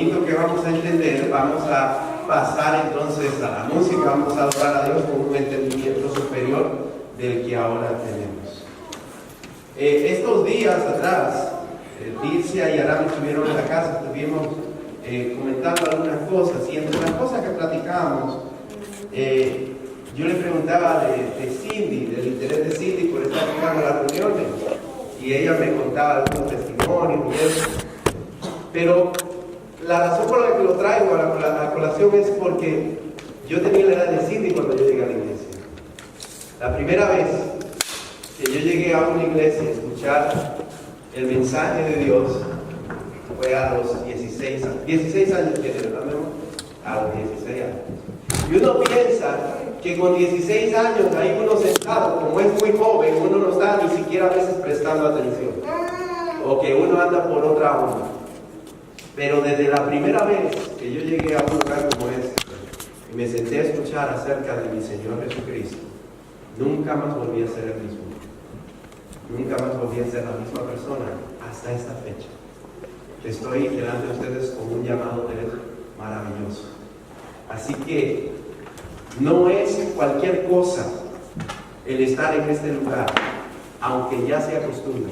bonito que vamos a entender, vamos a pasar entonces a la música, vamos a adorar a Dios con un entendimiento superior del que ahora tenemos. Estos días atrás, Dircia y Aram estuvieron en la casa, estuvimos comentando algunas cosas, y entre las cosas que platicábamos, yo le preguntaba de Cindy, del interés de Cindy por estar en las reuniones, y ella me contaba algunos testimonios y eso. Pero la razón por la que lo traigo a la colación es porque yo tenía la edad de Cindy cuando yo llegué a la iglesia. La primera vez que yo llegué a una iglesia a escuchar el mensaje de Dios fue a los 16 años. 16 años tiene, ¿verdad, mi amor? A los 16 años. Y uno piensa que con 16 años, ahí uno sentado, como es muy joven, uno no está ni siquiera a veces prestando atención. O que uno anda por otra onda. Pero desde la primera vez que yo llegué a un lugar como este y me senté a escuchar acerca de mi Señor Jesucristo, nunca más volví a ser el mismo. Nunca más volví a ser la misma persona hasta esta fecha. Estoy delante de ustedes con un llamado de Dios maravilloso. Así que no es cualquier cosa el estar en este lugar, aunque ya sea costumbre,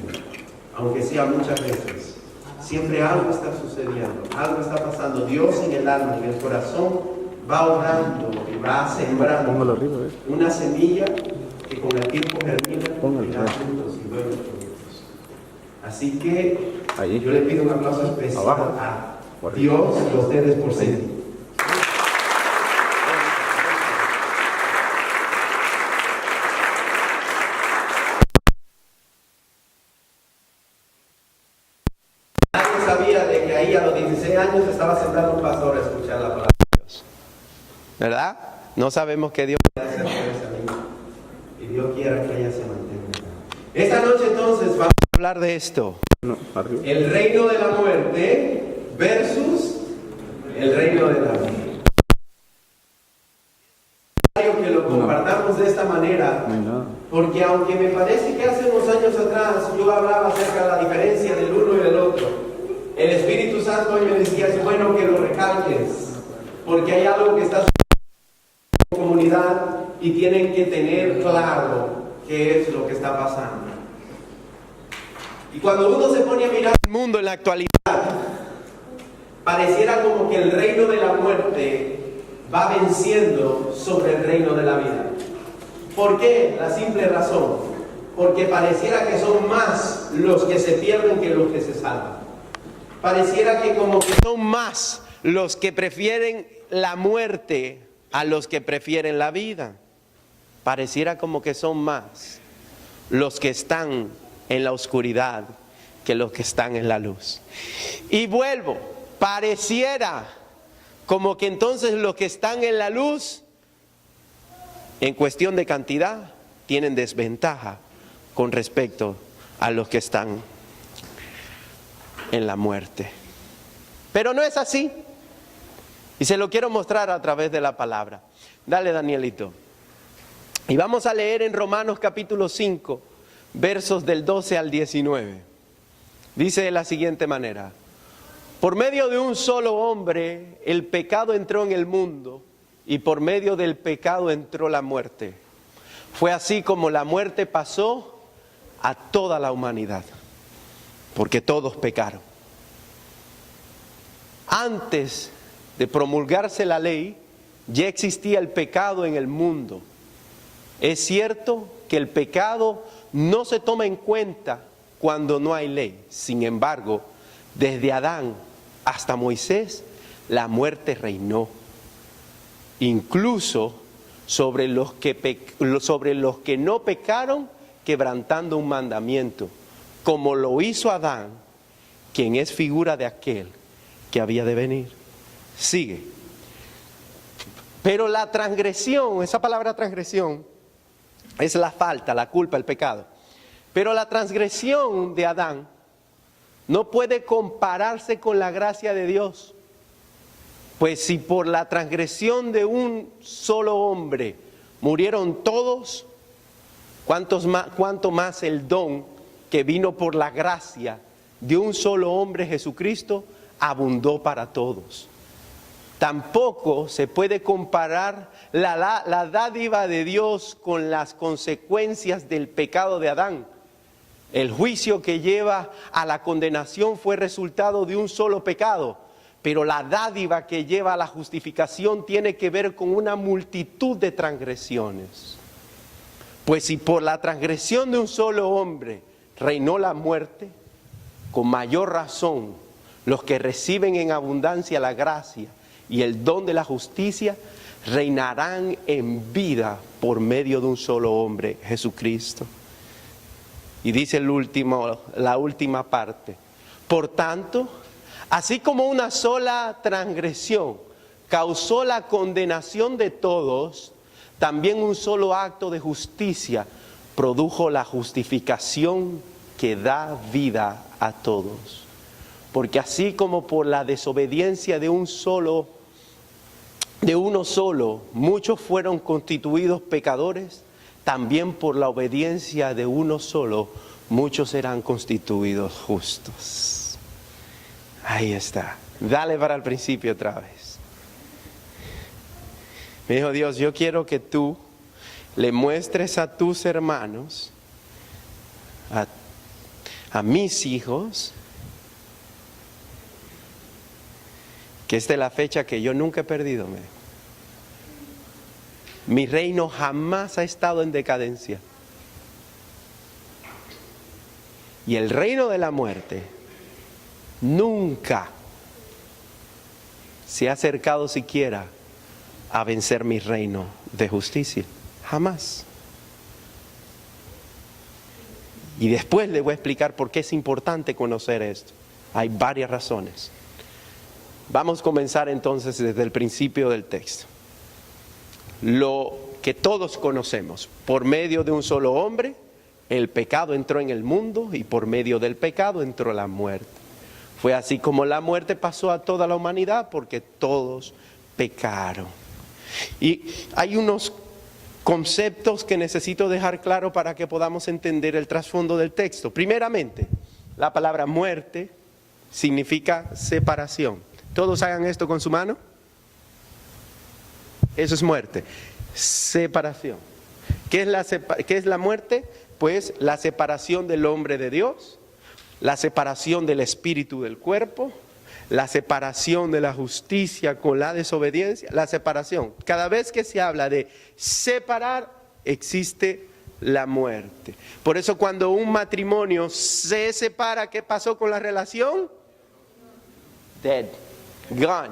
aunque sea muchas veces. Siempre algo está sucediendo, algo está pasando. Dios en el alma, en el corazón, va obrando y va sembrando una semilla que con el tiempo germina y da frutos y buenos frutos. Así que yo le pido un aplauso especial a Dios y a ustedes por ser. Años estaba sentado un pastor a escuchar la palabra de Dios, ¿verdad? No sabemos qué Dios puede hacer por esa niña, y Dios quiera que ella se mantenga. Esta noche entonces vamos a hablar de esto: el reino de la muerte versus el reino de la vida. Que lo compartamos de esta manera, porque aunque me parece que hace unos años atrás yo hablaba acerca de la diferencia del uno y del otro, el Espíritu Santo hoy me decía: es bueno que lo recalques, porque hay algo que está sucediendo en la comunidad y tienen que tener claro qué es lo que está pasando. Y cuando uno se pone a mirar el mundo en la actualidad, pareciera como que el reino de la muerte va venciendo sobre el reino de la vida. ¿Por qué? La simple razón: porque pareciera que son más los que se pierden que los que se salvan. Pareciera que como que son más los que prefieren la muerte a los que prefieren la vida. Pareciera como que son más los que están en la oscuridad que los que están en la luz. Y vuelvo, pareciera como que entonces los que están en la luz, en cuestión de cantidad, tienen desventaja con respecto a los que están en la muerte. Pero no es así, y se lo quiero mostrar a través de la palabra. Dale, Danielito. Y vamos a leer en Romanos capítulo 5, versos del 12 al 19. Dice de la siguiente manera: por medio de un solo hombre el pecado entró en el mundo, y por medio del pecado entró la muerte. Fue así como la muerte pasó a toda la humanidad, porque todos pecaron. Antes de promulgarse la ley, ya existía el pecado en el mundo. Es cierto que el pecado no se toma en cuenta cuando no hay ley. Sin embargo, desde Adán hasta Moisés, la muerte reinó. Incluso sobre los que no pecaron, quebrantando un mandamiento, como lo hizo Adán, quien es figura de aquel que había de venir. Sigue. Pero la transgresión, esa palabra transgresión, es la falta, la culpa, el pecado. Pero la transgresión de Adán no puede compararse con la gracia de Dios. Pues si por la transgresión de un solo hombre murieron todos, ¿cuánto más el don que vino por la gracia de un solo hombre, Jesucristo, abundó para todos. Tampoco se puede comparar la dádiva de Dios con las consecuencias del pecado de Adán. El juicio que lleva a la condenación fue resultado de un solo pecado, pero la dádiva que lleva a la justificación tiene que ver con una multitud de transgresiones. Pues si por la transgresión de un solo hombre reinó la muerte, con mayor razón los que reciben en abundancia la gracia y el don de la justicia reinarán en vida por medio de un solo hombre, Jesucristo. Y dice la última parte: por tanto, así como una sola transgresión causó la condenación de todos, también un solo acto de justicia produjo la justificación que da vida a todos. Porque así como por la desobediencia de uno solo, muchos fueron constituidos pecadores, también por la obediencia de uno solo, muchos serán constituidos justos. Ahí está. Dale para el principio otra vez. Me dijo Dios: yo quiero que tú le muestres a tus hermanos, a mis hijos, que esta es la fecha que yo nunca he perdido. Mi reino jamás ha estado en decadencia. Y el reino de la muerte nunca se ha acercado siquiera a vencer mi reino de justicia. Jamás. Y después le voy a explicar por qué es importante conocer esto. Hay varias razones. Vamos a comenzar entonces desde el principio del texto. Lo que todos conocemos: por medio de un solo hombre, el pecado entró en el mundo, y por medio del pecado entró la muerte. Fue así como la muerte pasó a toda la humanidad, porque todos pecaron. Y hay unos conceptos que necesito dejar claro para que podamos entender el trasfondo del texto. Primeramente, la palabra muerte significa separación. Todos hagan esto con su mano. Eso es muerte. Separación. ¿Qué es la muerte? Pues la separación del hombre de Dios, la separación del espíritu del cuerpo, la separación de la justicia con la desobediencia, la separación. Cada vez que se habla de separar, existe la muerte. Por eso cuando un matrimonio se separa, ¿qué pasó con la relación? Dead, gone,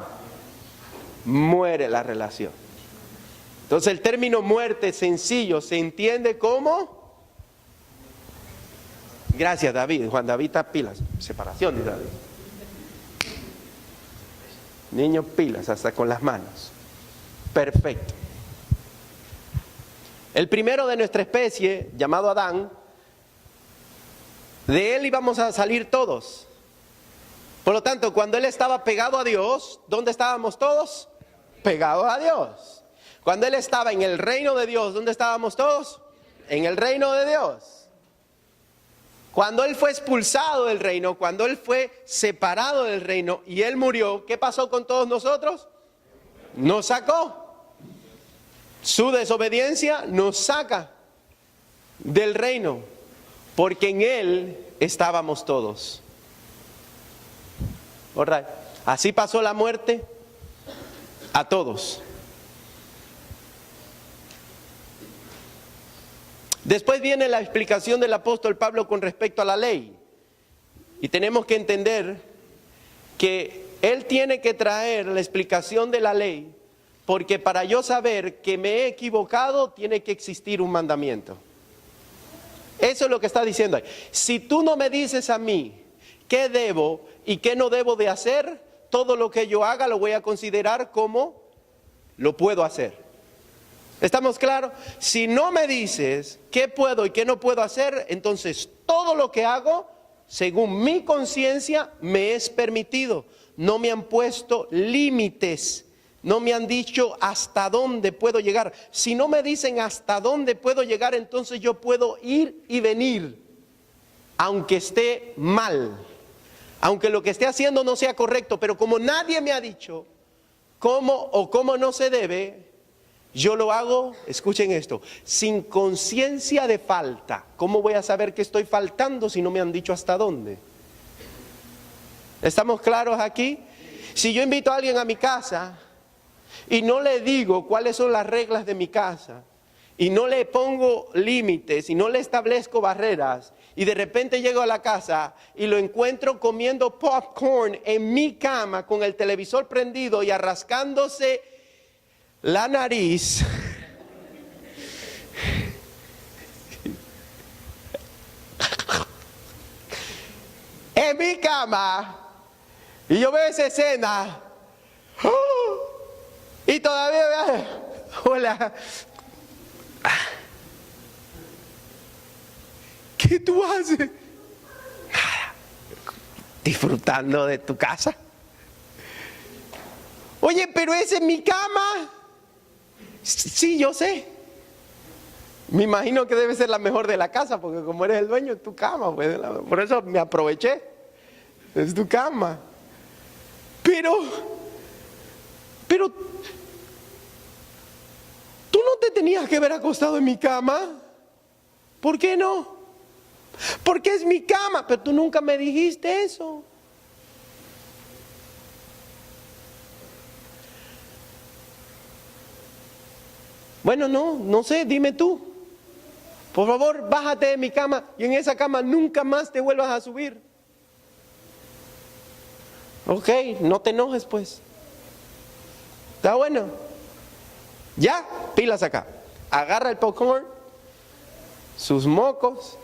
muere la relación. Entonces el término muerte sencillo se entiende como... Gracias, David. Juan David está pilas. Separación de David. Niños pilas, hasta con las manos. Perfecto. El primero de nuestra especie, llamado Adán, de él íbamos a salir todos. Por lo tanto, cuando él estaba pegado a Dios, ¿dónde estábamos todos? Pegados a Dios. Cuando él estaba en el reino de Dios, ¿dónde estábamos todos? En el reino de Dios. Cuando él fue expulsado del reino, cuando él fue separado del reino y él murió, ¿qué pasó con todos nosotros? Nos sacó. Su desobediencia nos saca del reino, porque en él estábamos todos. All right. Así pasó la muerte a todos. Después viene la explicación del apóstol Pablo con respecto a la ley. Y tenemos que entender que él tiene que traer la explicación de la ley, porque para yo saber que me he equivocado, tiene que existir un mandamiento. Eso es lo que está diciendo ahí. Si tú no me dices a mí qué debo y qué no debo de hacer, todo lo que yo haga lo voy a considerar como lo puedo hacer. ¿Estamos claros? Si no me dices qué puedo y qué no puedo hacer, entonces todo lo que hago, según mi conciencia, me es permitido. No me han puesto límites, no me han dicho hasta dónde puedo llegar. Si no me dicen hasta dónde puedo llegar, entonces yo puedo ir y venir, aunque esté mal, aunque lo que esté haciendo no sea correcto, pero como nadie me ha dicho cómo o cómo no se debe, yo lo hago, escuchen esto, sin conciencia de falta. ¿Cómo voy a saber que estoy faltando si no me han dicho hasta dónde? ¿Estamos claros aquí? Si yo invito a alguien a mi casa y no le digo cuáles son las reglas de mi casa, y no le pongo límites, y no le establezco barreras, y de repente llego a la casa y lo encuentro comiendo popcorn en mi cama con el televisor prendido y arrascándose la nariz, en mi cama, y yo veo esa escena, y todavía, hola, ¿qué tú haces? Nada, disfrutando de tu casa. Oye, pero esa es mi cama. Sí, yo sé. Me imagino que debe ser la mejor de la casa, porque como eres el dueño, es tu cama, pues, por eso me aproveché. Es tu cama. Pero tú no te tenías que haber acostado en mi cama. ¿Por qué no? Porque es mi cama, pero tú nunca me dijiste eso. Bueno, no sé, dime tú. Por favor, bájate de mi cama y en esa cama nunca más te vuelvas a subir. Ok, no te enojes pues. Está bueno. Ya, pilas acá. Agarra el popcorn, sus mocos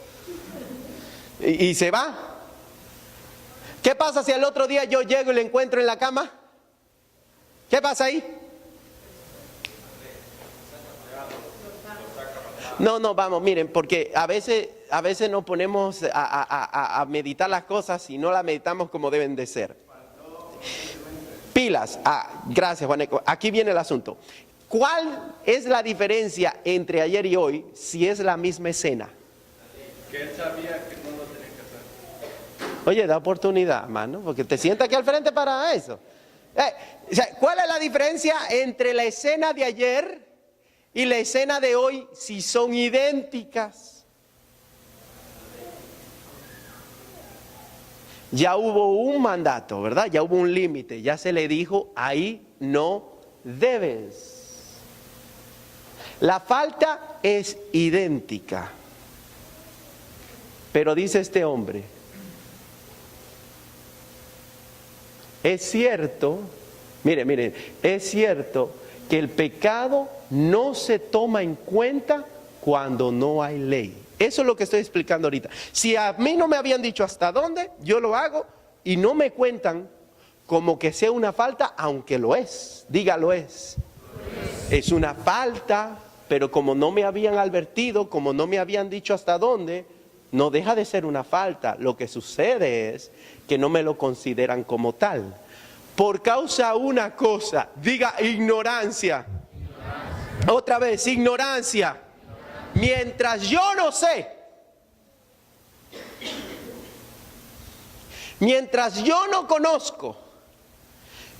y se va. ¿Qué pasa si al otro día yo llego y le encuentro en la cama? ¿Qué pasa ahí? No, vamos, miren, porque a veces nos ponemos a meditar las cosas y no las meditamos como deben de ser. Pilas. Gracias, Juaneco. Aquí viene el asunto. ¿Cuál es la diferencia entre ayer y hoy si es la misma escena? Que él sabía que no lo tenía que hacer. Oye, da oportunidad, mano, porque te sientas aquí al frente para eso. ¿Cuál es la diferencia entre la escena de ayer y la escena de hoy si son idénticas? Ya hubo un mandato, ¿verdad? Ya hubo un límite, ya se le dijo, ahí no debes. La falta es idéntica. Pero dice este hombre, es cierto, miren, es cierto que el pecado no se toma en cuenta cuando no hay ley. Eso es lo que estoy explicando ahorita. Si a mí no me habían dicho hasta dónde, yo lo hago y no me cuentan como que sea una falta, aunque lo es. Dígalo es. Es una falta, pero como no me habían advertido, como no me habían dicho hasta dónde, no deja de ser una falta. Lo que sucede es que no me lo consideran como tal. Por causa de una cosa, diga ignorancia. Otra vez, ignorancia. Mientras yo no sé, mientras yo no conozco,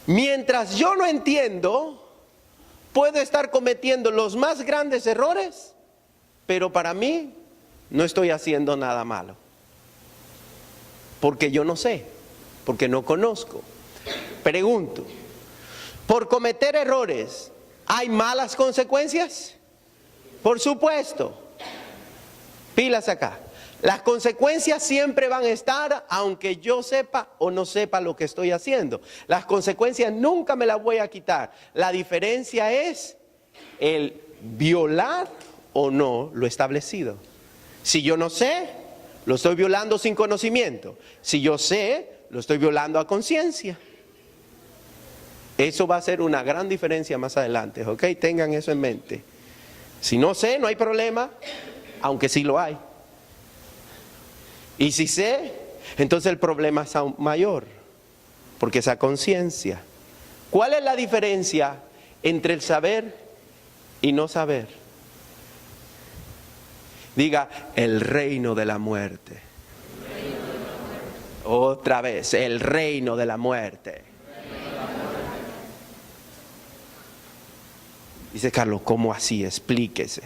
mientras yo no entiendo, puedo estar cometiendo los más grandes errores, pero para mí no estoy haciendo nada malo. Porque yo no sé, porque no conozco. Pregunto, ¿por cometer errores hay malas consecuencias? Por supuesto. Pilas acá. Las consecuencias siempre van a estar, aunque yo sepa o no sepa lo que estoy haciendo. Las consecuencias nunca me las voy a quitar. La diferencia es el violar o no lo establecido. Si yo no sé, lo estoy violando sin conocimiento. Si yo sé, lo estoy violando a conciencia. Eso va a ser una gran diferencia más adelante, ¿ok? Tengan eso en mente. Si no sé, no hay problema, aunque sí lo hay. Y si sé, entonces el problema es aún mayor, porque es a conciencia. ¿Cuál es la diferencia entre el saber y no saber? Diga, el reino de la muerte. Otra vez, el reino de la muerte. Dice Carlos, ¿cómo así? Explíquese.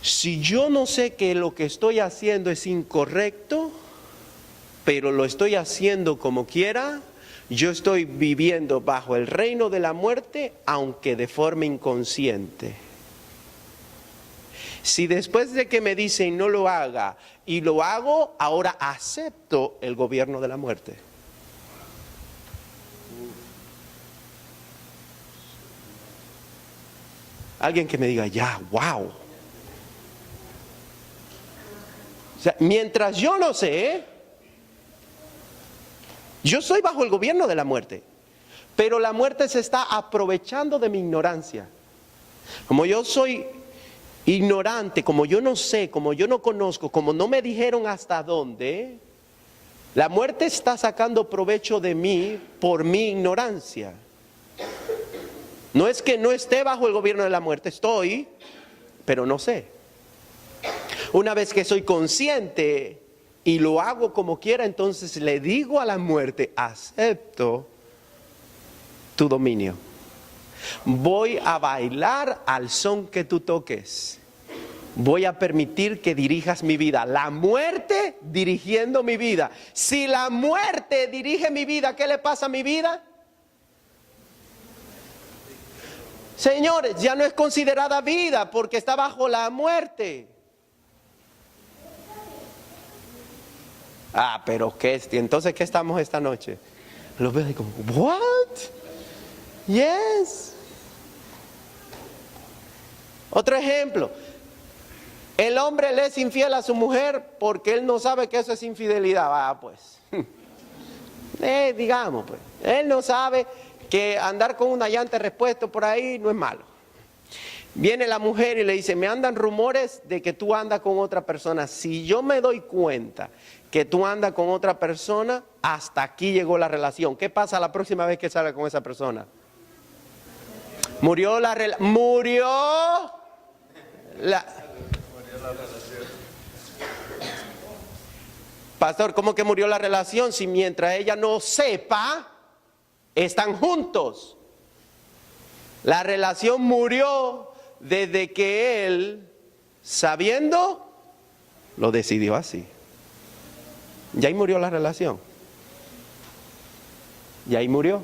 Si yo no sé que lo que estoy haciendo es incorrecto, pero lo estoy haciendo como quiera, yo estoy viviendo bajo el reino de la muerte, aunque de forma inconsciente. Si después de que me dicen no lo haga y lo hago, ahora acepto el gobierno de la muerte. Alguien que me diga, ya, wow. O sea, mientras yo no sé, yo estoy bajo el gobierno de la muerte, pero la muerte se está aprovechando de mi ignorancia. Como yo soy ignorante, como yo no sé, como yo no conozco, como no me dijeron hasta dónde, la muerte está sacando provecho de mí por mi ignorancia. No es que no esté bajo el gobierno de la muerte, estoy, pero no sé. Una vez que soy consciente y lo hago como quiera, entonces le digo a la muerte, acepto tu dominio. Voy a bailar al son que tú toques. Voy a permitir que dirijas mi vida. La muerte dirigiendo mi vida. Si la muerte dirige mi vida, ¿qué le pasa a mi vida? Señores, ya no es considerada vida porque está bajo la muerte. Ah, pero ¿qué? Entonces, ¿qué estamos esta noche? Los veo y como, ¿what? Yes. Otro ejemplo. El hombre le es infiel a su mujer porque él no sabe que eso es infidelidad. Ah, pues. Digamos, pues. Él no sabe que andar con una llanta repuesto por ahí no es malo. Viene la mujer y le dice, me andan rumores de que tú andas con otra persona. Si yo me doy cuenta que tú andas con otra persona, hasta aquí llegó la relación. ¿Qué pasa la próxima vez que salga con esa persona? Murió la relación. Pastor, ¿cómo que murió la relación? Si mientras ella no sepa, están juntos. La relación murió desde que él, sabiendo, lo decidió así. Ya ahí murió la relación. Ya ahí murió.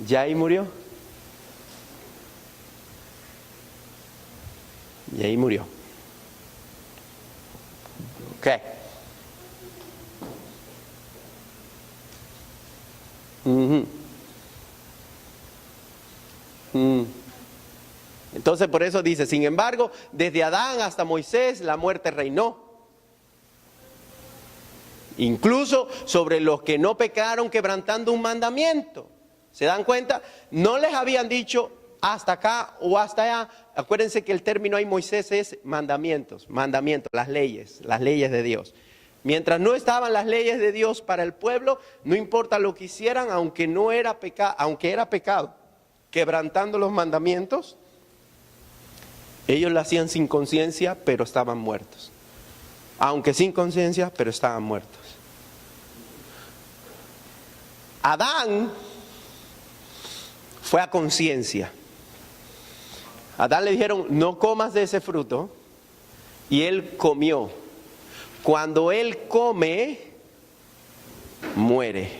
Ya ahí murió. Y ahí murió. Ok. Entonces por eso dice, sin embargo, desde Adán hasta Moisés la muerte reinó. Incluso sobre los que no pecaron quebrantando un mandamiento. ¿Se dan cuenta? No les habían dicho hasta acá o hasta allá. Acuérdense que el término ahí Moisés es mandamientos, las leyes de Dios. Mientras no estaban las leyes de Dios para el pueblo, no importa lo que hicieran, aunque era pecado, quebrantando los mandamientos, ellos lo hacían sin conciencia, pero estaban muertos. Aunque sin conciencia, pero estaban muertos. Adán fue a conciencia. A Adán le dijeron, no comas de ese fruto, y él comió. Cuando él come, muere.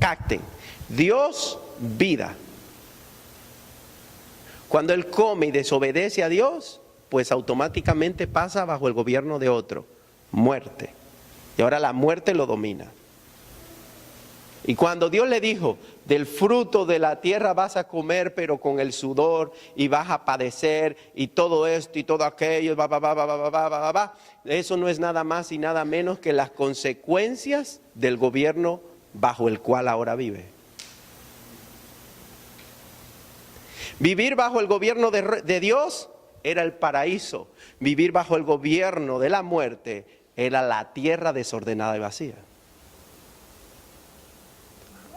Capten, Dios, vida. Cuando él come y desobedece a Dios, pues automáticamente pasa bajo el gobierno de otro, muerte. Y ahora la muerte lo domina. Y cuando Dios le dijo, del fruto de la tierra vas a comer, pero con el sudor, y vas a padecer, y todo esto y todo aquello, eso no es nada más y nada menos que las consecuencias del gobierno bajo el cual ahora vive. Vivir bajo el gobierno de Dios era el paraíso. Vivir bajo el gobierno de la muerte era la tierra desordenada y vacía.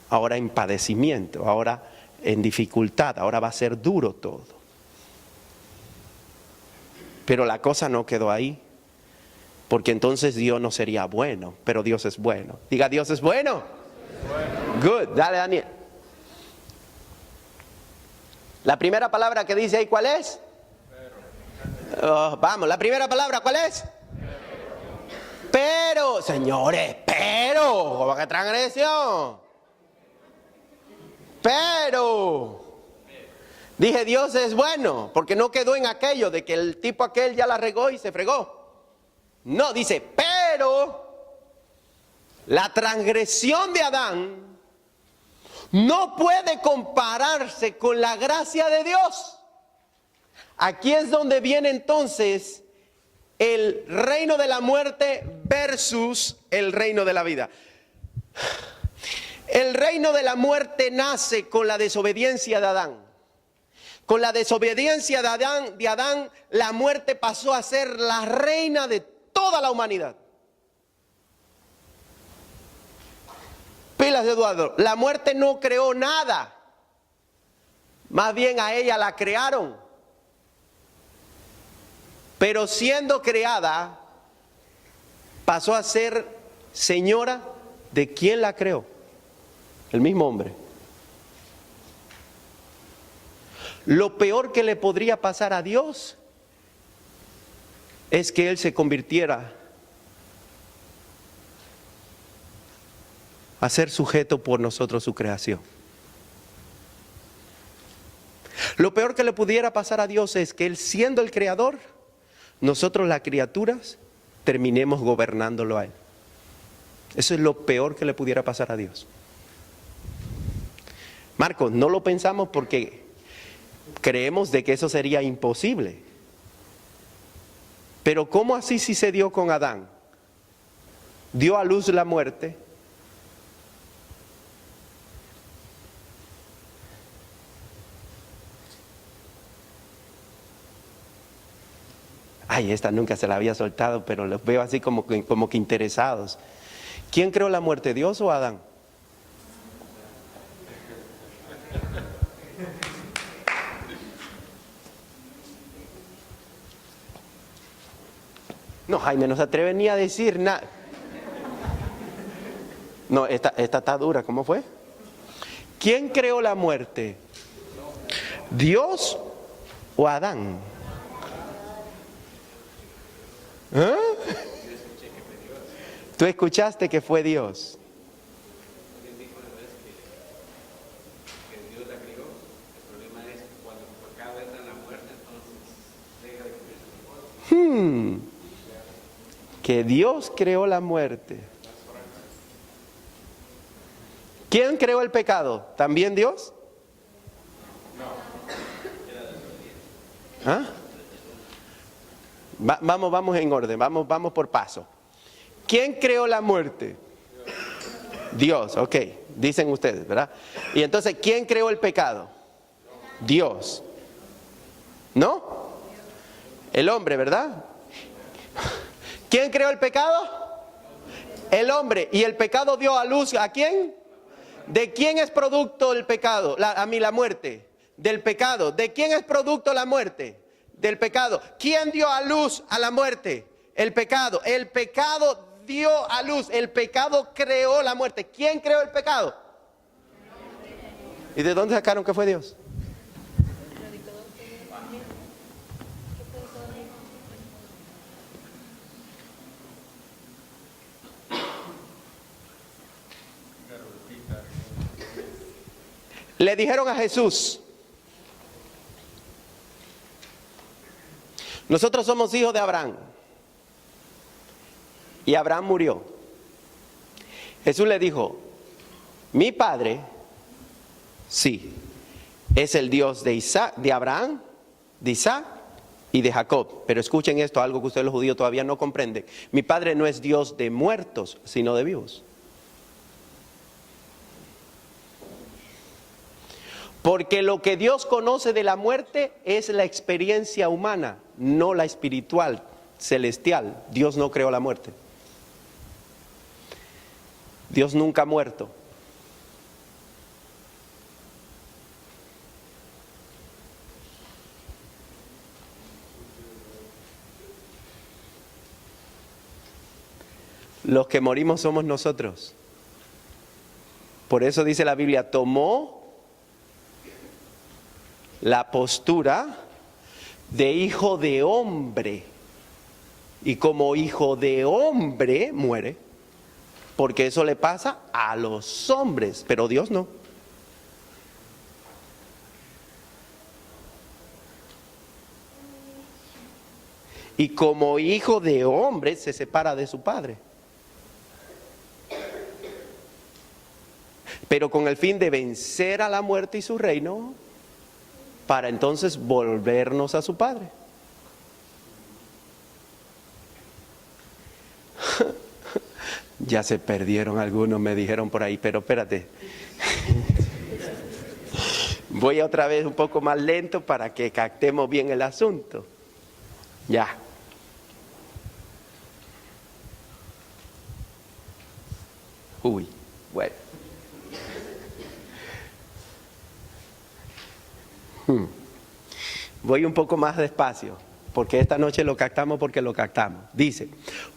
Ahora en padecimiento, ahora en dificultad, ahora va a ser duro todo. Pero la cosa no quedó ahí. porque entonces Dios no sería bueno, pero Dios es bueno. Diga, Dios es bueno. Good, dale Daniel. La primera palabra que dice ahí, ¿cuál es? Vamos, la primera palabra, ¿cuál es? Pero, señores, pero, ¿cómo que transgresión? Pero, dije Dios es bueno, porque no quedó en aquello de que el tipo aquel ya la regó y se fregó. No, dice, pero la transgresión de Adán no puede compararse con la gracia de Dios. Aquí es donde viene entonces el reino de la muerte versus el reino de la vida. El reino de la muerte nace con la desobediencia de Adán. Con la desobediencia de Adán, la muerte pasó a ser la reina de toda la humanidad. Pilas, Eduardo, la muerte no creó nada. Más bien a ella la crearon. Pero siendo creada, pasó a ser señora de quien la creó. El mismo hombre. Lo peor que le podría pasar a Dios es que Él se convirtiera a ser sujeto por nosotros su creación. Lo peor que le pudiera pasar a Dios es que Él, siendo el creador, nosotros las criaturas terminemos gobernándolo a Él. Eso es lo peor que le pudiera pasar a Dios. Marcos, no lo pensamos porque creemos de que eso sería imposible. Pero ¿cómo así si se dio con Adán? Dio a luz la muerte. Ay, esta nunca se la había soltado, pero los veo así como que interesados. ¿Quién creó la muerte, Dios o Adán? No, Jaime, no se atreve ni a decir nada. No, esta está dura, ¿cómo fue? ¿Quién creó la muerte? ¿Dios o Adán? ¿Ah? Tú escuchaste que fue Dios. Que Dios creó la muerte. ¿Quién creó el pecado? ¿También Dios? ¿Ah? Vamos en orden, vamos por paso. ¿Quién creó la muerte? Dios, ok, dicen ustedes, ¿verdad? Y entonces, ¿quién creó el pecado? Dios. ¿No? El hombre, ¿verdad? ¿Quién creó el pecado? El hombre. ¿Y el pecado dio a luz a quién? ¿De quién es producto el pecado? La muerte. Del pecado. ¿De quién es producto la muerte? Del pecado. ¿Quién dio a luz a la muerte? El pecado. El pecado dio a luz. El pecado creó la muerte. ¿Quién creó el pecado? ¿Y de dónde sacaron que fue Dios? Le dijeron a Jesús: nosotros somos hijos de Abraham. Y Abraham murió. Jesús le dijo: mi padre, sí, es el Dios de Isaac, de Abraham, de Isaac y de Jacob. Pero escuchen esto, algo que ustedes los judíos todavía no comprenden. Mi padre no es Dios de muertos, sino de vivos. Porque lo que Dios conoce de la muerte es la experiencia humana, no la espiritual, celestial. Dios no creó la muerte. Dios nunca ha muerto. Los que morimos somos nosotros. Por eso dice la Biblia, tomó la postura de hijo de hombre. Y como hijo de hombre muere. Porque eso le pasa a los hombres, pero Dios no. Y como hijo de hombre se separa de su padre. Pero con el fin de vencer a la muerte y su reino, para entonces volvernos a su padre. Ya se perdieron algunos, me dijeron por ahí, pero espérate. Voy otra vez un poco más lento para que captemos bien el asunto. Ya. Uy, bueno. Voy un poco más despacio, porque esta noche lo captamos porque lo captamos. Dice,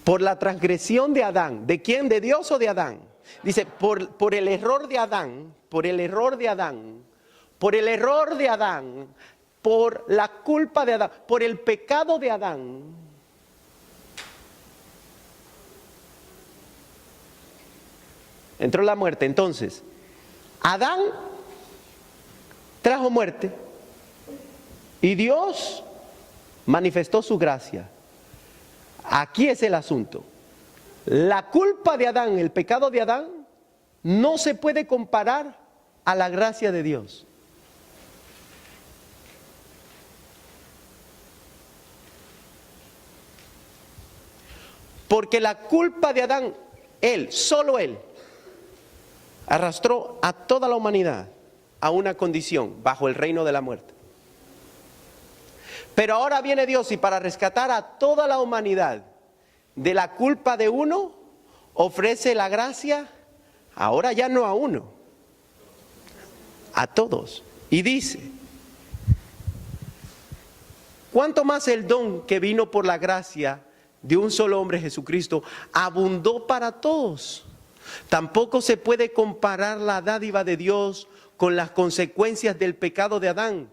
por la transgresión de Adán, ¿de quién? ¿De Dios o de Adán? Dice, por el error de Adán, por el error de Adán, por el error de Adán, por la culpa de Adán, por el pecado de Adán. Entró la muerte. Entonces, Adán trajo muerte y Dios manifestó su gracia. Aquí es el asunto. La culpa de Adán, el pecado de Adán, no se puede comparar a la gracia de Dios. Porque la culpa de Adán, él, solo él, arrastró a toda la humanidad a una condición bajo el reino de la muerte. Pero ahora viene Dios y para rescatar a toda la humanidad de la culpa de uno, ofrece la gracia, ahora ya no a uno, a todos. Y dice, ¿cuánto más el don que vino por la gracia de un solo hombre, Jesucristo, abundó para todos? Tampoco se puede comparar la dádiva de Dios con las consecuencias del pecado de Adán.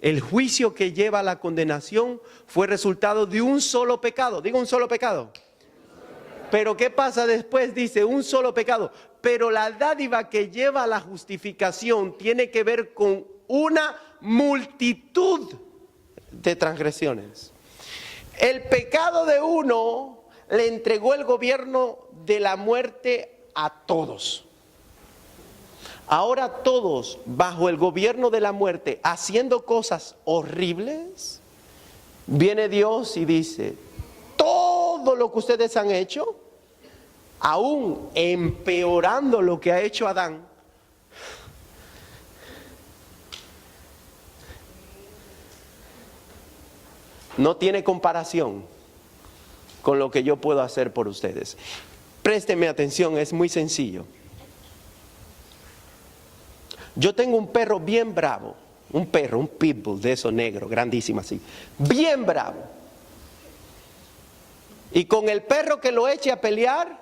El juicio que lleva a la condenación fue resultado de un solo pecado. Digo, un solo pecado. Pero ¿qué pasa después? Dice, un solo pecado. Pero la dádiva que lleva a la justificación tiene que ver con una multitud de transgresiones. El pecado de uno le entregó el gobierno de la muerte a todos. Ahora todos bajo el gobierno de la muerte, haciendo cosas horribles, viene Dios y dice, todo lo que ustedes han hecho, aún empeorando lo que ha hecho Adán, no tiene comparación con lo que yo puedo hacer por ustedes. Présteme atención, es muy sencillo. Yo tengo un perro bien bravo, un perro, un pitbull de esos negros, grandísimo así, bien bravo. Y con el perro que lo eche a pelear,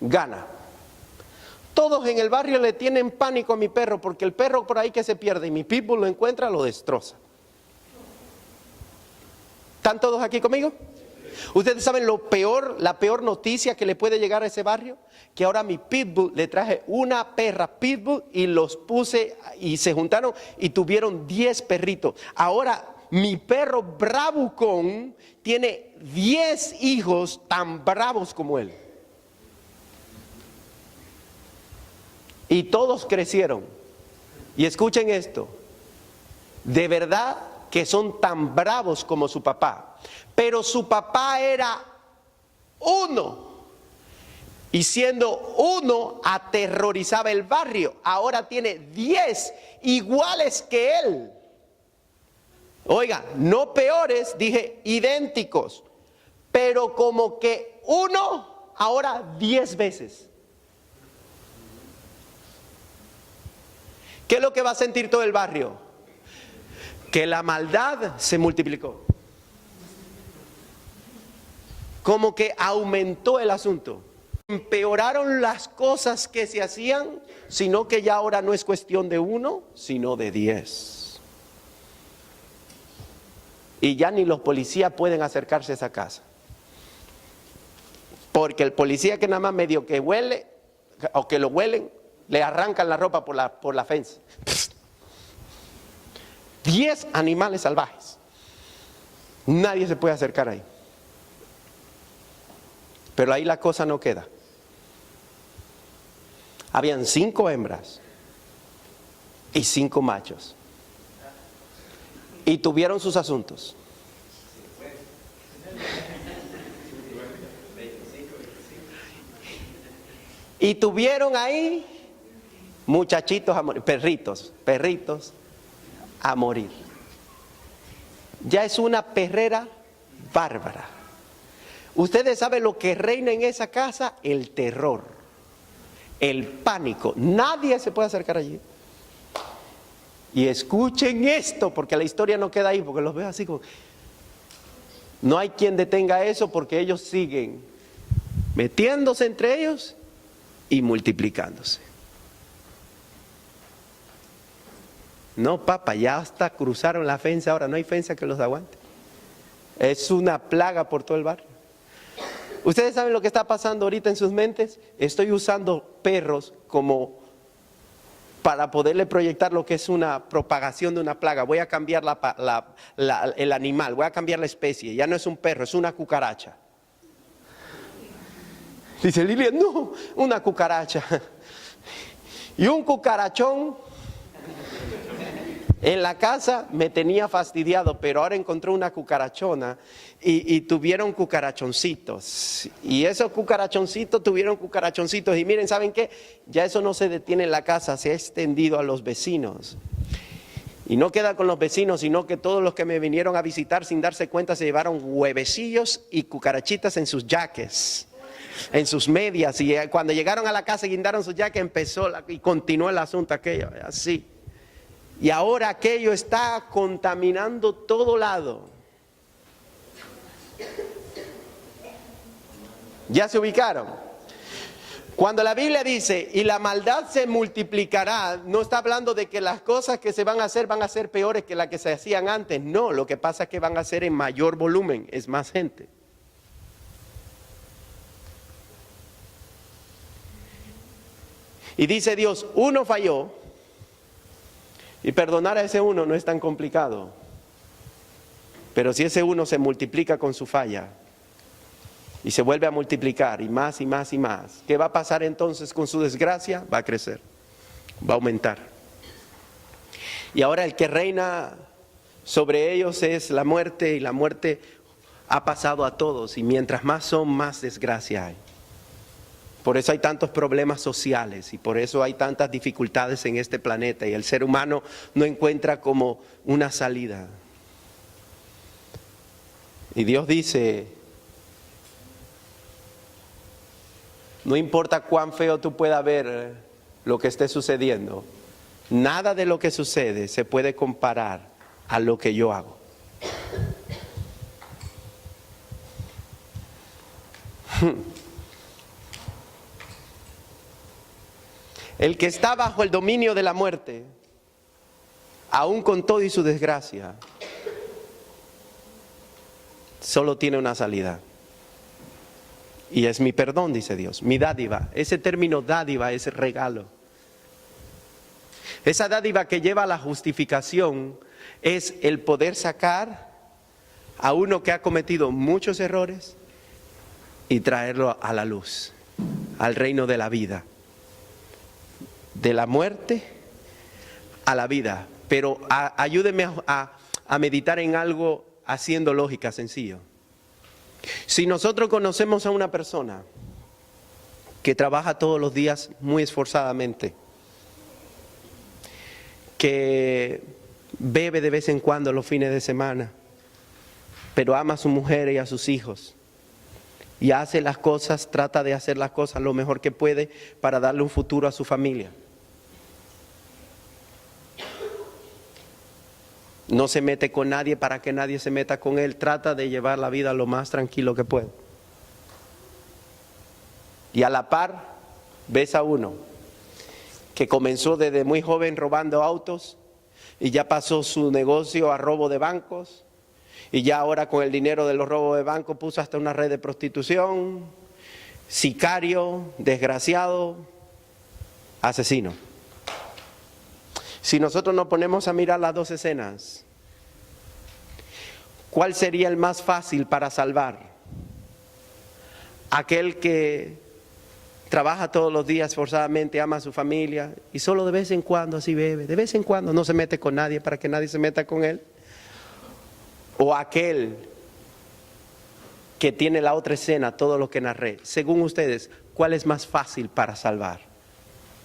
gana. Todos en el barrio le tienen pánico a mi perro porque el perro por ahí que se pierde y mi pitbull lo encuentra, lo destroza. ¿Están todos aquí conmigo? ¿Ustedes saben la peor noticia que le puede llegar a ese barrio? Que ahora mi pitbull, le traje una perra pitbull y los puse y se juntaron y tuvieron 10 perritos. Ahora mi perro bravucón tiene 10 hijos tan bravos como él. Y todos crecieron. Y escuchen esto, de verdad que son tan bravos como su papá. Pero su papá era uno. Y siendo uno, aterrorizaba el barrio. Ahora tiene 10 iguales que él. Oiga, no peores, dije idénticos. Pero como que uno, ahora 10 veces. ¿Qué es lo que va a sentir todo el barrio? Que la maldad se multiplicó. como que aumentó el asunto. Empeoraron las cosas que se hacían, sino que ya ahora no es cuestión de 1, sino de 10. Y ya ni los policías pueden acercarse a esa casa. Porque el policía que nada más medio que huele, o que lo huelen, le arrancan la ropa por la fence. 10 animales salvajes. Nadie se puede acercar ahí. Pero ahí la cosa no queda. Habían 5 hembras y 5 machos. Y tuvieron sus asuntos. Y tuvieron ahí muchachitos a morir, perritos a morir. Ya es una perrera bárbara. Ustedes saben lo que reina en esa casa: el terror, el pánico. Nadie se puede acercar allí. Y escuchen esto, porque la historia no queda ahí, porque los veo así como... No hay quien detenga eso, porque ellos siguen metiéndose entre ellos y multiplicándose. No, papá, ya hasta cruzaron la fence, ahora no hay fence que los aguante. Es una plaga por todo el barrio. ¿Ustedes saben lo que está pasando ahorita en sus mentes? Estoy usando perros como para poderle proyectar lo que es una propagación de una plaga. Voy a cambiar el animal, voy a cambiar la especie. Ya no es un perro, es una cucaracha. Dice Lilian, no, una cucaracha. Y un cucarachón en la casa me tenía fastidiado, pero ahora encontré una cucarachona y tuvieron cucarachoncitos. Y esos cucarachoncitos tuvieron cucarachoncitos. Y miren, ¿saben qué? Ya eso no se detiene en la casa, se ha extendido a los vecinos. Y no queda con los vecinos, sino que todos los que me vinieron a visitar sin darse cuenta se llevaron huevecillos y cucarachitas en sus jaques, en sus medias. Y cuando llegaron a la casa y guindaron sus jaques, y continuó el asunto aquello, así. Y ahora aquello está contaminando todo lado. ¿Ya se ubicaron? Cuando la Biblia dice, y la maldad se multiplicará, no está hablando de que las cosas que se van a hacer peores que las que se hacían antes. No, lo que pasa es que van a ser en mayor volumen, es más gente. Y dice Dios, uno falló, y perdonar a ese uno no es tan complicado. Pero si ese uno se multiplica con su falla, y se vuelve a multiplicar, y más, y más, y más, ¿qué va a pasar entonces con su desgracia? Va a crecer, va a aumentar. Y ahora el que reina sobre ellos es la muerte, y la muerte ha pasado a todos, y mientras más son, más desgracia hay. Por eso hay tantos problemas sociales, y por eso hay tantas dificultades en este planeta, y el ser humano no encuentra como una salida. Y Dios dice, no importa cuán feo tú puedas ver lo que esté sucediendo, nada de lo que sucede se puede comparar a lo que yo hago. El que está bajo el dominio de la muerte, aún con todo y su desgracia, solo tiene una salida. Y es mi perdón, dice Dios, mi dádiva. Ese término dádiva es regalo. Esa dádiva que lleva a la justificación es el poder sacar a uno que ha cometido muchos errores y traerlo a la luz, al reino de la vida. De la muerte a la vida. Pero ayúdenme a meditar en algo haciendo lógica, sencillo. Si nosotros conocemos a una persona que trabaja todos los días muy esforzadamente, que bebe de vez en cuando los fines de semana, pero ama a su mujer y a sus hijos, y hace las cosas, trata de hacer las cosas lo mejor que puede para darle un futuro a su familia. No se mete con nadie para que nadie se meta con él, trata de llevar la vida lo más tranquilo que puede. Y a la par ves a uno que comenzó desde muy joven robando autos y ya pasó su negocio a robo de bancos y ya ahora con el dinero de los robos de bancos puso hasta una red de prostitución, sicario, desgraciado, asesino. Si nosotros nos ponemos a mirar las dos escenas, ¿cuál sería el más fácil para salvar? Aquel que trabaja todos los días forzadamente, ama a su familia y solo de vez en cuando así bebe, de vez en cuando no se mete con nadie para que nadie se meta con él. O aquel que tiene la otra escena, todo lo que narré. Según ustedes, ¿cuál es más fácil para salvar?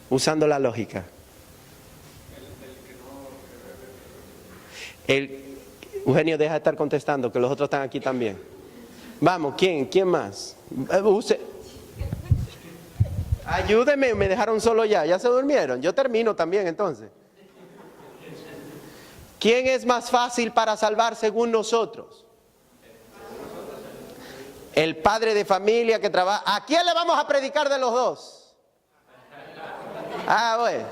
Usando la lógica. Eugenio, deja de estar contestando, que los otros están aquí también. Vamos, ¿quién más? Ayúdenme, me dejaron solo ya se durmieron. Yo termino también entonces. ¿Quién es más fácil para salvar según nosotros? El padre de familia que trabaja. ¿A quién le vamos a predicar de los dos? Bueno.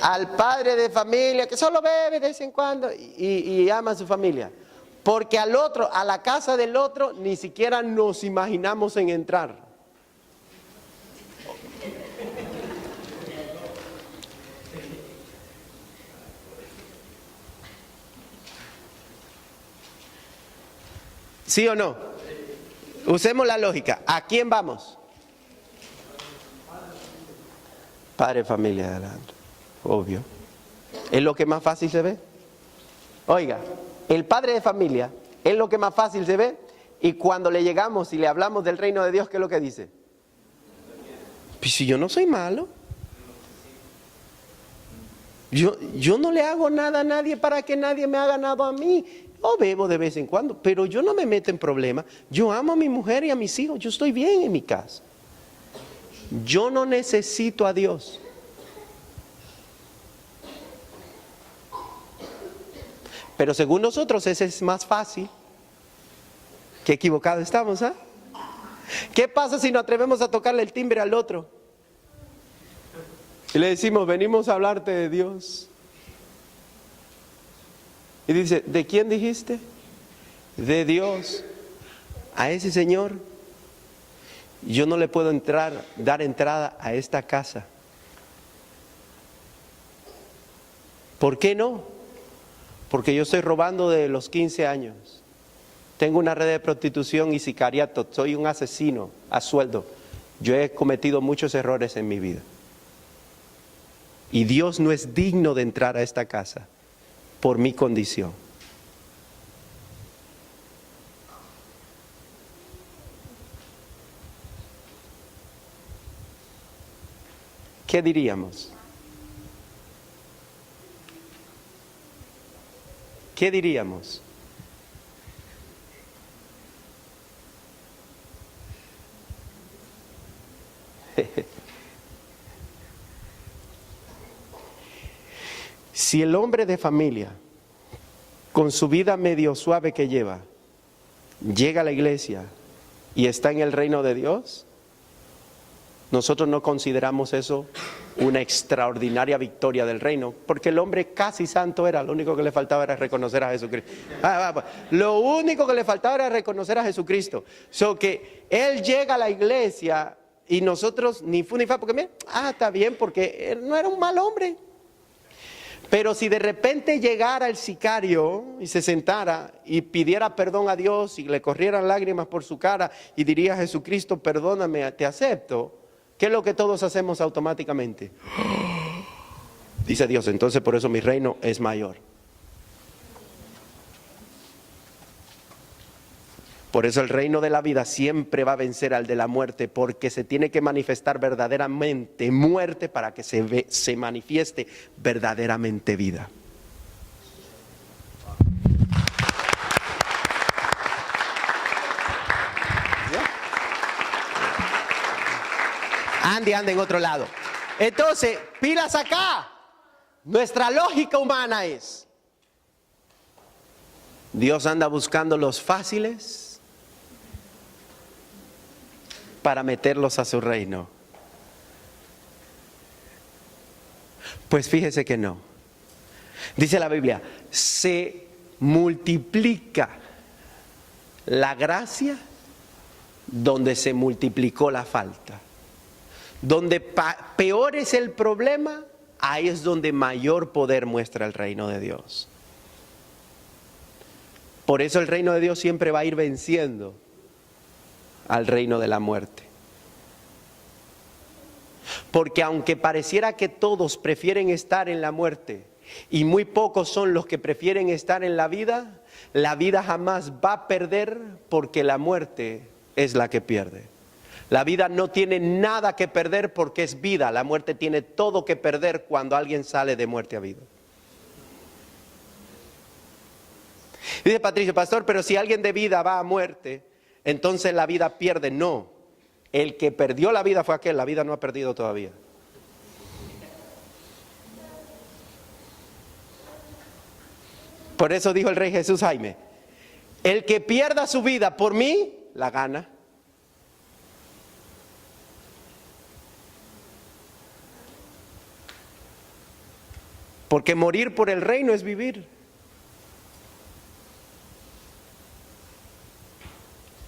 Al padre de familia que solo bebe de vez en cuando y ama a su familia. Porque al otro, a la casa del otro, ni siquiera nos imaginamos en entrar. ¿Sí o no? Usemos la lógica. ¿A quién vamos? Padre de familia, adelante. Obvio. ¿Es lo que más fácil se ve? Oiga, el padre de familia es lo que más fácil se ve y cuando le llegamos y le hablamos del reino de Dios, ¿qué es lo que dice? Pues si yo no soy malo. Yo no le hago nada a nadie para que nadie me haga nada a mí. Yo bebo de vez en cuando, pero yo no me meto en problemas. Yo amo a mi mujer y a mis hijos. Yo estoy bien en mi casa. Yo no necesito a Dios. Pero según nosotros ese es más fácil. Qué equivocados estamos, ¿ah? ¿Qué pasa si nos atrevemos a tocarle el timbre al otro? Y le decimos, venimos a hablarte de Dios. Y dice, ¿de quién dijiste? De Dios. A ese señor yo no le puedo dar entrada a esta casa. ¿Por qué no? Porque yo estoy robando de los 15 años. Tengo una red de prostitución y sicariato. Soy un asesino a sueldo. Yo he cometido muchos errores en mi vida. Y Dios no es digno de entrar a esta casa por mi condición. ¿Qué diríamos? ¿Qué diríamos? Si el hombre de familia, con su vida medio suave que lleva, llega a la iglesia y está en el reino de Dios, nosotros no consideramos eso una extraordinaria victoria del reino, porque el hombre casi santo era, lo único que le faltaba era reconocer a Jesucristo. Lo único que le faltaba era reconocer a Jesucristo. So que él llega a la iglesia y nosotros ni fu ni fa, porque mira, está bien, porque él no era un mal hombre. Pero si de repente llegara el sicario y se sentara y pidiera perdón a Dios y le corrieran lágrimas por su cara y diría a Jesucristo, perdóname, te acepto, ¿qué es lo que todos hacemos automáticamente? Dice Dios, entonces por eso mi reino es mayor. Por eso el reino de la vida siempre va a vencer al de la muerte, porque se tiene que manifestar verdaderamente muerte para que se manifieste verdaderamente vida. Ande en otro lado. Entonces, pilas acá. Nuestra lógica humana es: Dios anda buscando los fáciles para meterlos a su reino? Pues fíjese que no. Dice la Biblia, se multiplica la gracia donde se multiplicó la falta. Donde peor es el problema, ahí es donde mayor poder muestra el reino de Dios. Por eso el reino de Dios siempre va a ir venciendo al reino de la muerte. Porque aunque pareciera que todos prefieren estar en la muerte y muy pocos son los que prefieren estar en la vida jamás va a perder porque la muerte es la que pierde. La vida no tiene nada que perder porque es vida. La muerte tiene todo que perder cuando alguien sale de muerte a vida. Dice Patricio, pastor, pero si alguien de vida va a muerte, entonces la vida pierde. No, el que perdió la vida fue aquel, la vida no ha perdido todavía. Por eso dijo el Rey Jesús, Jaime, el que pierda su vida por mí, la gana. Porque morir por el reino es vivir.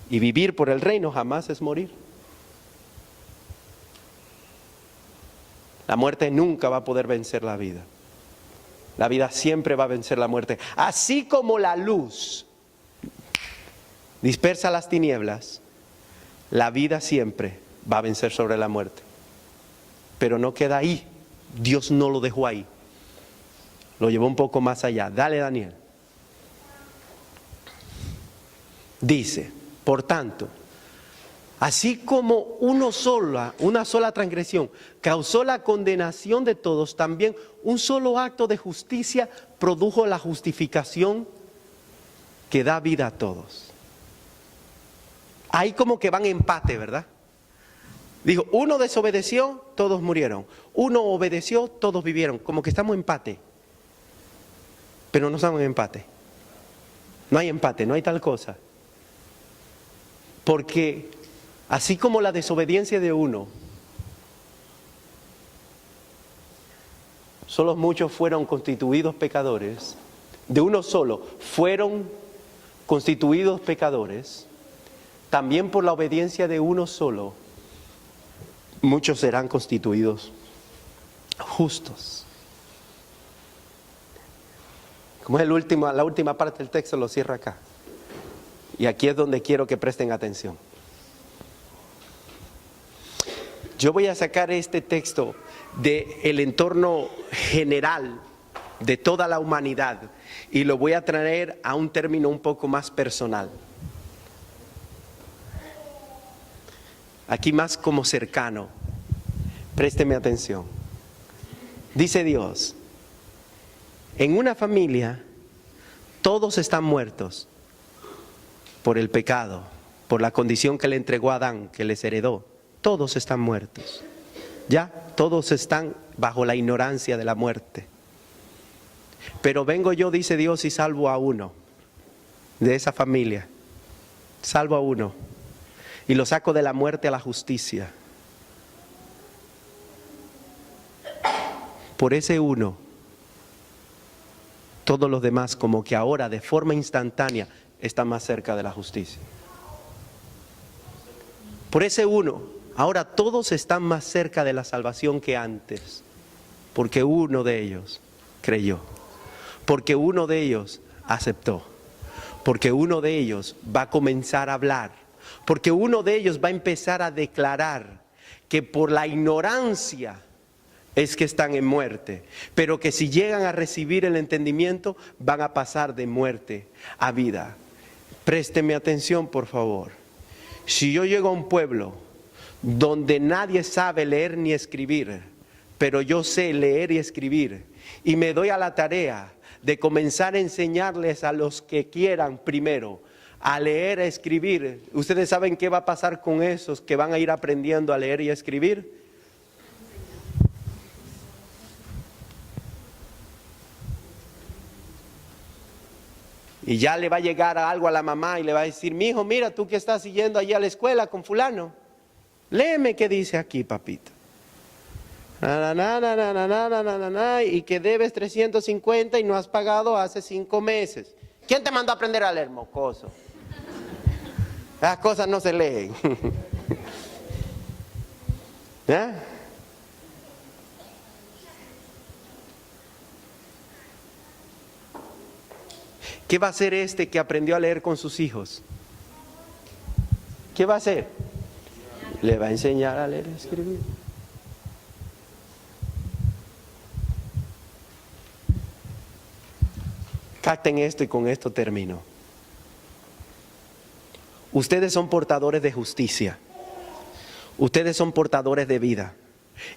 Y vivir por el reino jamás es morir. La muerte nunca va a poder vencer la vida. La vida siempre va a vencer la muerte. Así como la luz dispersa las tinieblas, la vida siempre va a vencer sobre la muerte. Pero no queda ahí. Dios no lo dejó ahí. Lo llevó un poco más allá. Dale, Daniel. Dice, por tanto, así como una sola transgresión causó la condenación de todos, también un solo acto de justicia produjo la justificación que da vida a todos. Ahí como que van en empate, ¿verdad? Dijo, uno desobedeció, todos murieron. Uno obedeció, todos vivieron. Como que estamos en empate. Pero no estamos en empate. No hay empate, no hay tal cosa. Porque así como la desobediencia de uno, solo muchos fueron constituidos pecadores, de uno solo fueron constituidos pecadores, también por la obediencia de uno solo, muchos serán constituidos justos. Como es la última parte del texto, lo cierro acá. Y aquí es donde quiero que presten atención. Yo voy a sacar este texto del entorno general de toda la humanidad y lo voy a traer a un término un poco más personal. Aquí más como cercano. Présteme atención. Dice Dios, en una familia todos están muertos por el pecado, por la condición que le entregó a Adán, que les heredó. Todos están muertos. Ya, todos están bajo la ignorancia de la muerte. Pero vengo yo, dice Dios, y salvo a uno de esa familia. Salvo a uno. Y lo saco de la muerte a la justicia. Por ese uno, todos los demás como que ahora de forma instantánea están más cerca de la justicia. Por ese uno, ahora todos están más cerca de la salvación que antes, porque uno de ellos creyó, porque uno de ellos aceptó, porque uno de ellos va a comenzar a hablar, porque uno de ellos va a empezar a declarar que por la ignorancia es que están en muerte, pero que si llegan a recibir el entendimiento van a pasar de muerte a vida. Présteme atención, por favor. Si yo llego a un pueblo donde nadie sabe leer ni escribir, pero yo sé leer y escribir, y me doy a la tarea de comenzar a enseñarles a los que quieran primero a leer, a escribir, ¿ustedes saben qué va a pasar con esos que van a ir aprendiendo a leer y a escribir? Y ya le va a llegar algo a la mamá y le va a decir, mi hijo, mira, tú que estás yendo allí a la escuela con fulano. Léeme qué dice aquí, papito. Y que debes 350 y no has pagado hace 5 meses. ¿Quién te mandó a aprender a leer, mocoso? Las cosas no se leen. ¿Eh? ¿Qué va a hacer este que aprendió a leer con sus hijos? ¿Qué va a hacer? Le va a enseñar a leer y a escribir. Capten esto y con esto termino. Ustedes son portadores de justicia. Ustedes son portadores de vida.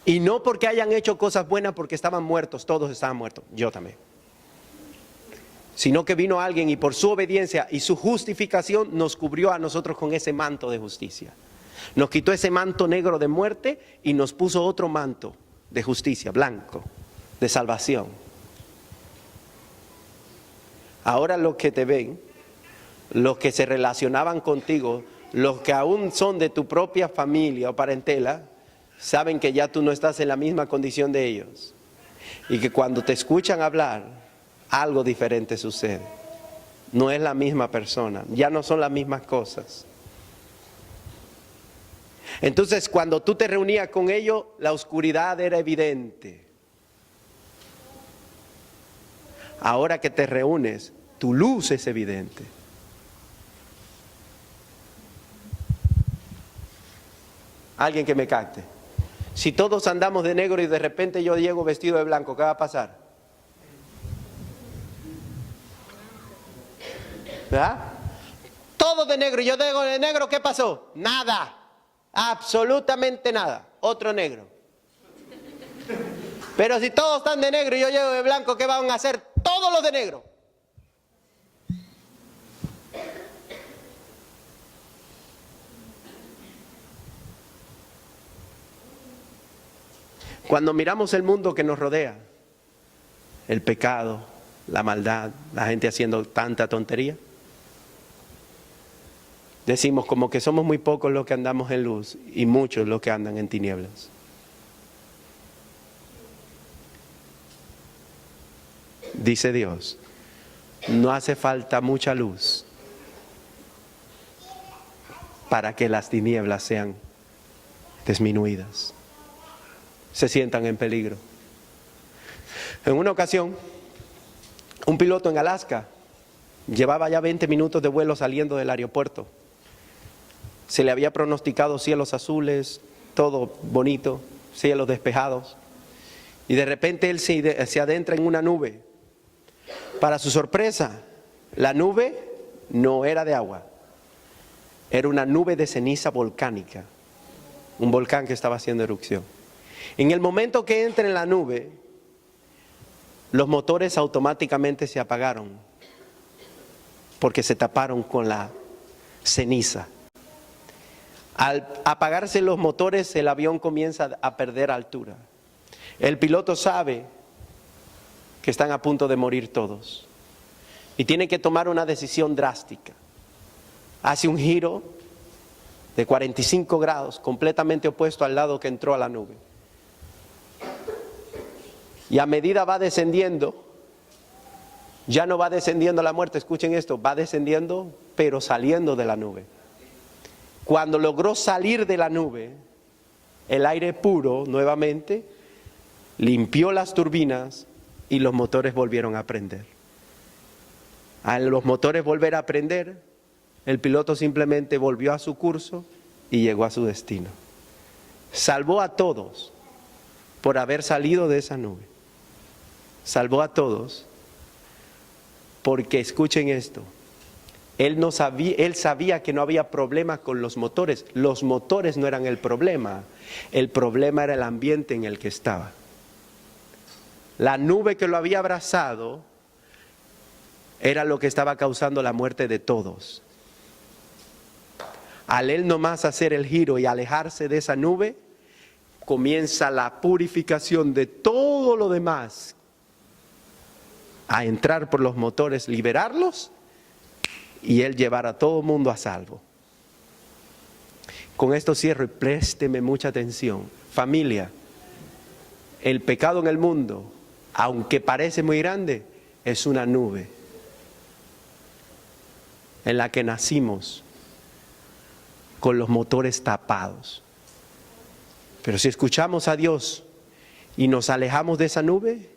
Y no porque hayan hecho cosas buenas porque estaban muertos, todos estaban muertos, yo también. Sino que vino alguien y por su obediencia y su justificación nos cubrió a nosotros con ese manto de justicia. Nos quitó ese manto negro de muerte y nos puso otro manto de justicia, blanco, de salvación. Ahora los que te ven, los que se relacionaban contigo, los que aún son de tu propia familia o parentela, saben que ya tú no estás en la misma condición de ellos. Y que cuando te escuchan hablar, algo diferente sucede. No es la misma persona, ya no son las mismas cosas. Entonces, cuando tú te reunías con ellos, la oscuridad era evidente. Ahora que te reúnes, tu luz es evidente. Alguien que me capte. Si todos andamos de negro y de repente yo llego vestido de blanco, ¿qué va a pasar? ¿Verdad? Todo de negro y yo llego de negro, ¿qué pasó? Nada. Absolutamente nada. Otro negro. Pero si todos están de negro y yo llego de blanco, ¿qué van a hacer todos los de negro? Cuando miramos el mundo que nos rodea, el pecado, la maldad, la gente haciendo tanta tontería, decimos como que somos muy pocos los que andamos en luz y muchos los que andan en tinieblas. Dice Dios, no hace falta mucha luz para que las tinieblas sean disminuidas, se sientan en peligro. En una ocasión, un piloto en Alaska llevaba ya 20 minutos de vuelo saliendo del aeropuerto. Se le había pronosticado cielos azules, todo bonito, cielos despejados. Y de repente él se adentra en una nube. Para su sorpresa, la nube no era de agua. Era una nube de ceniza volcánica. Un volcán que estaba haciendo erupción. En el momento que entra en la nube, los motores automáticamente se apagaron. Porque se taparon con la ceniza. Al apagarse los motores, el avión comienza a perder altura. El piloto sabe que están a punto de morir todos y tiene que tomar una decisión drástica. Hace un giro de 45 grados, completamente opuesto al lado que entró a la nube. Y a medida va descendiendo, ya no va descendiendo la muerte, escuchen esto, va descendiendo pero saliendo de la nube. Cuando logró salir de la nube, el aire puro nuevamente limpió las turbinas y los motores volvieron a prender. Al los motores volver a prender, el piloto simplemente volvió a su curso y llegó a su destino. Salvó a todos por haber salido de esa nube. Salvó a todos porque, escuchen esto, él sabía que no había problema con los motores no eran el problema era el ambiente en el que estaba. La nube que lo había abrazado era lo que estaba causando la muerte de todos. Al él nomás hacer el giro y alejarse de esa nube, comienza la purificación de todo lo demás, a entrar por los motores, liberarlos y él llevar a todo el mundo a salvo. Con esto cierro y présteme mucha atención. Familia, el pecado en el mundo, aunque parece muy grande, es una nube en la que nacimos con los motores tapados. Pero si escuchamos a Dios y nos alejamos de esa nube,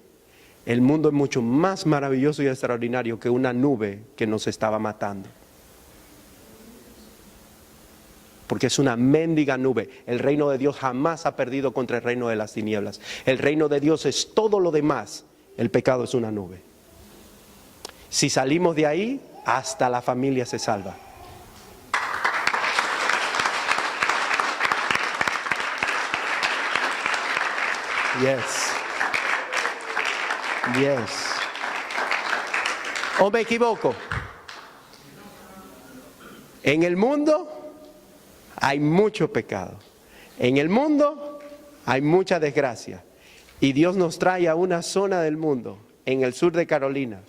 el mundo es mucho más maravilloso y extraordinario que una nube que nos estaba matando. Porque es una mendiga nube. El reino de Dios jamás ha perdido contra el reino de las tinieblas. El reino de Dios es todo lo demás. El pecado es una nube. Si salimos de ahí, hasta la familia se salva. Yes. ¿O me equivoco? En el mundo hay mucho pecado. En el mundo hay mucha desgracia. Y Dios nos trae a una zona del mundo, en el sur de Carolina,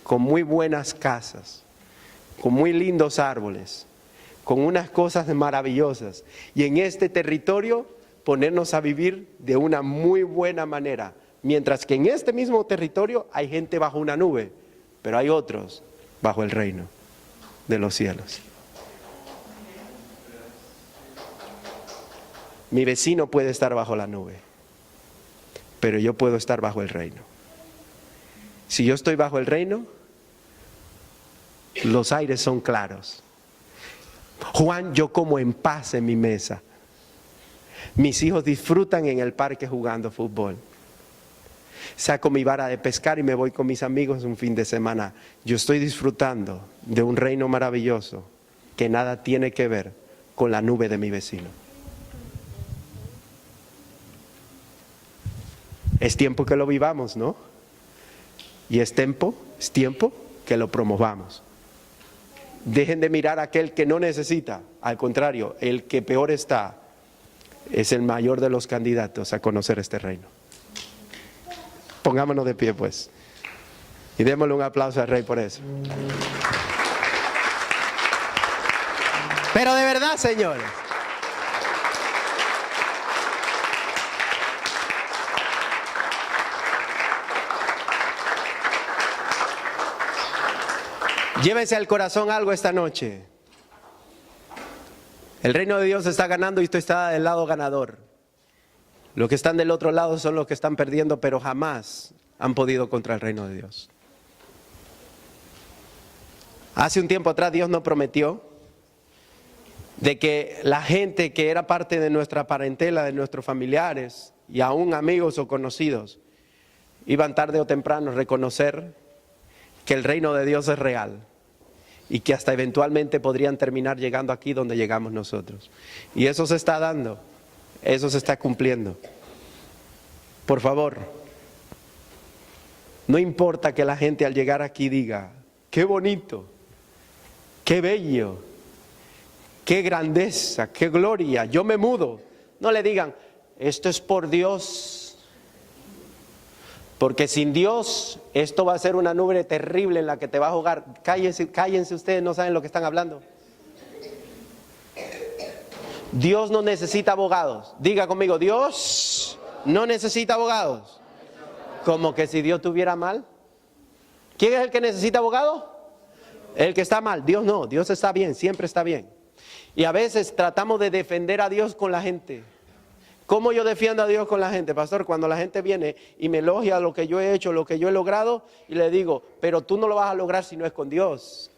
con muy buenas casas, con muy lindos árboles, con unas cosas maravillosas. Y en este territorio ponernos a vivir de una muy buena manera. Mientras que en este mismo territorio hay gente bajo una nube, pero hay otros bajo el reino de los cielos. Mi vecino puede estar bajo la nube, pero yo puedo estar bajo el reino. Si yo estoy bajo el reino, los aires son claros. Juan, yo como en paz en mi mesa. Mis hijos disfrutan en el parque jugando fútbol. Saco mi vara de pescar y me voy con mis amigos un fin de semana. Yo estoy disfrutando de un reino maravilloso que nada tiene que ver con la nube de mi vecino. Es tiempo que lo vivamos, ¿no? Y es tiempo que lo promovamos. Dejen de mirar a aquel que no necesita. Al contrario, el que peor está es el mayor de los candidatos a conocer este reino. Pongámonos de pie, pues. Y démosle un aplauso al Rey por eso. Pero de verdad, señores. Llévense al corazón algo esta noche. El reino de Dios está ganando y usted está del lado ganador. Los que están del otro lado son los que están perdiendo, pero jamás han podido contra el reino de Dios. Hace un tiempo atrás Dios nos prometió de que la gente que era parte de nuestra parentela, de nuestros familiares y aún amigos o conocidos, iban tarde o temprano a reconocer que el reino de Dios es real y que hasta eventualmente podrían terminar llegando aquí donde llegamos nosotros. Y eso se está dando, eso se está cumpliendo. Por favor, no importa que la gente al llegar aquí diga, qué bonito, qué bello, qué grandeza, qué gloria, yo me mudo. No le digan, esto es por Dios. Porque sin Dios, esto va a ser una nube terrible en la que te va a jugar. Cállense ustedes, no saben lo que están hablando. Dios no necesita abogados. Diga conmigo, Dios no necesita abogados. Como que si Dios tuviera mal. ¿Quién es el que necesita abogado? El que está mal. Dios no, Dios está bien, siempre está bien. Y a veces tratamos de defender a Dios con la gente. ¿Cómo yo defiendo a Dios con la gente, pastor? Cuando la gente viene y me elogia lo que yo he hecho, lo que yo he logrado, y le digo, pero tú no lo vas a lograr si no es con Dios.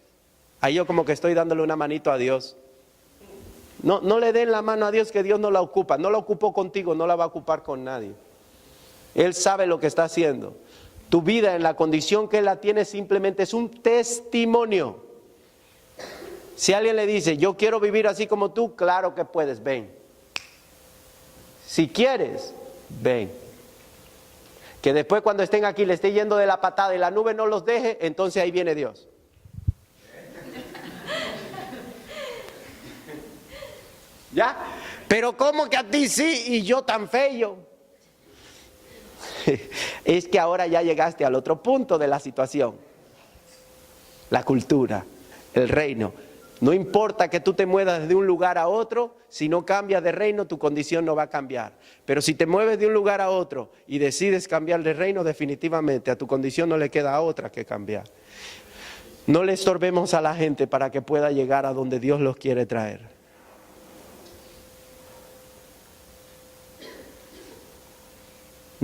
Ahí yo como que estoy dándole una manito a Dios. No le den la mano a Dios, que Dios no la ocupa. No la ocupó contigo, no la va a ocupar con nadie. Él sabe lo que está haciendo. Tu vida en la condición que Él la tiene simplemente es un testimonio. Si alguien le dice, yo quiero vivir así como tú, claro que puedes, ven. Si quieres, ven. Que después cuando estén aquí le esté yendo de la patada y la nube no los deje, entonces ahí viene Dios. ¿Ya? Pero ¿cómo que a ti sí y yo tan feo? Es que ahora ya llegaste al otro punto de la situación. La cultura, el reino. No importa que tú te muevas de un lugar a otro, si no cambias de reino, tu condición no va a cambiar. Pero si te mueves de un lugar a otro y decides cambiar de reino, definitivamente a tu condición no le queda otra que cambiar. No le estorbemos a la gente para que pueda llegar a donde Dios los quiere traer.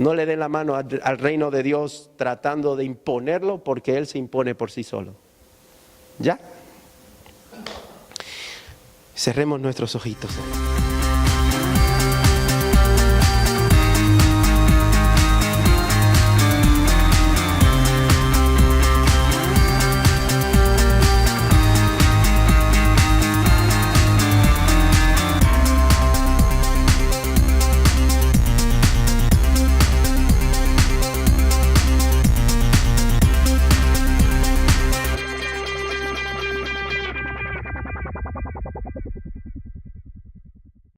No le den la mano al reino de Dios tratando de imponerlo, porque Él se impone por sí solo. ¿Ya? Cerremos nuestros ojitos.